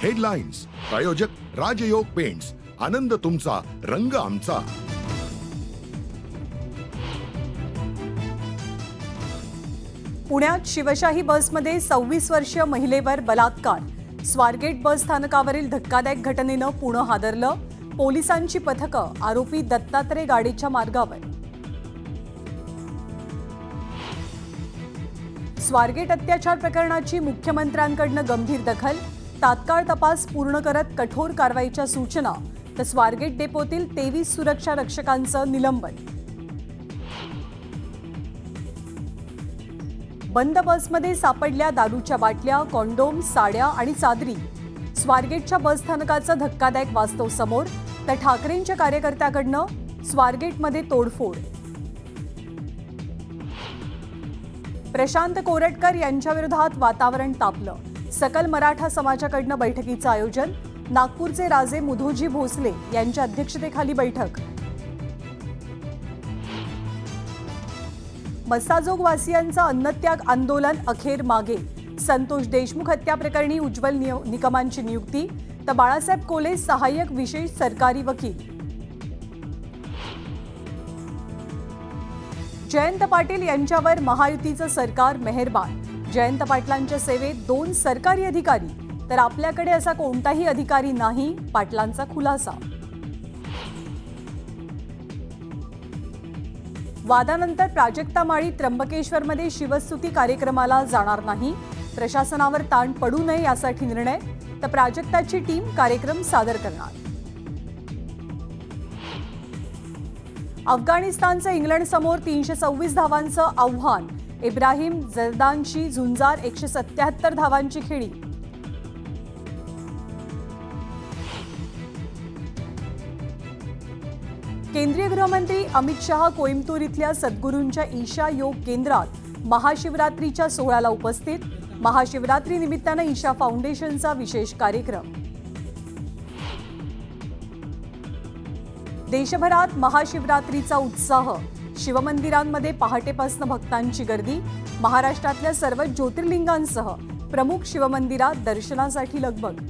Headlines प्रायोजक राजयोग paints, आनंद तुमचा, रंग आमचा। पुण्यात शिवशाही बसमध्ये 26 वर्षीय महिलेवर बलात्कार। स्वारगेट बस स्थानकावरील धक्कादायक घटनेनं पुणे हादरलं। पोलिसांची पथकं आरोपी दत्तात्रय गाडीच्या मार्गावर। स्वारगेट अत्याचार प्रकरणाची मुख्यमंत्र्यांकडून गंभीर दखल। तात्काळ तपास पूर्ण करत कठोर कारवाईच्या सूचना। तर स्वारगेट डेपोतील 23 सुरक्षा रक्षकांचं निलंबन। बंद बसमध्ये सापडल्या दारूच्या बाटल्या, कॉन्डोम, साड्या आणि चादरी। स्वारगेटच्या बस स्थानकाचं धक्कादायक वास्तव समोर। तर ठाकरेंच्या कार्यकर्त्याकडनं स्वारगेटमध्ये तोडफोड। प्रशांत कोरटकर यांच्या विरोधात वातावरण तापलं। सकल मराठा समाजाकडनं बैठकीचं आयोजन। नागपूरचे राजे मुधोजी भोसले यांच्या अध्यक्षतेखाली बैठक। मस्साजोगवासियांचं अन्नत्याग आंदोलन अखेर मागे। संतोष देशमुख हत्या प्रकरणी उज्ज्वल निकमांची नियुक्ती। तर बाळासाहेब कोले सहाय्यक विशेष सरकारी वकील। जयंत पाटील यांच्यावर महायुतीचं सरकार मेहरबान। जयंत पाटलांच्या सेवेत 2 सरकारी अधिकारी, तर आपल्याकडे असा कोणताही अधिकारी नाही, पाटलांचा खुलासा। वादानंतर प्राजक्ता माळी त्र्यंबकेश्वरमध्ये शिवस्तुती कार्यक्रमाला जाणार नाही। प्रशासनावर ताण पडू नये यासाठी निर्णय। तर प्राजक्ताची टीम कार्यक्रम सादर करणार। अफगाणिस्तानचं इंग्लंडसमोर 326 धावांचं आव्हान। इब्राहिम जर्दानची झुंजार 177 धावांची खेळी। केंद्रीय गृहमंत्री अमित शहा कोइंबतूर इथल्या सद्गुरूंच्या ईशा योग केंद्रात महाशिवरात्रीच्या सोहळ्याला उपस्थित। महाशिवरात्री निमित्तानं ईशा फाउंडेशनचा विशेष कार्यक्रम। देशभरात महाशिवरात्रीचा उत्साह। शिवमंदिरांमध्ये पहाटेपासून भक्तांची गर्दी। महाराष्ट्रातल्या सर्व ज्योतिर्लिंगांसह प्रमुख शिवमंदिरात दर्शनासाठी लगबग।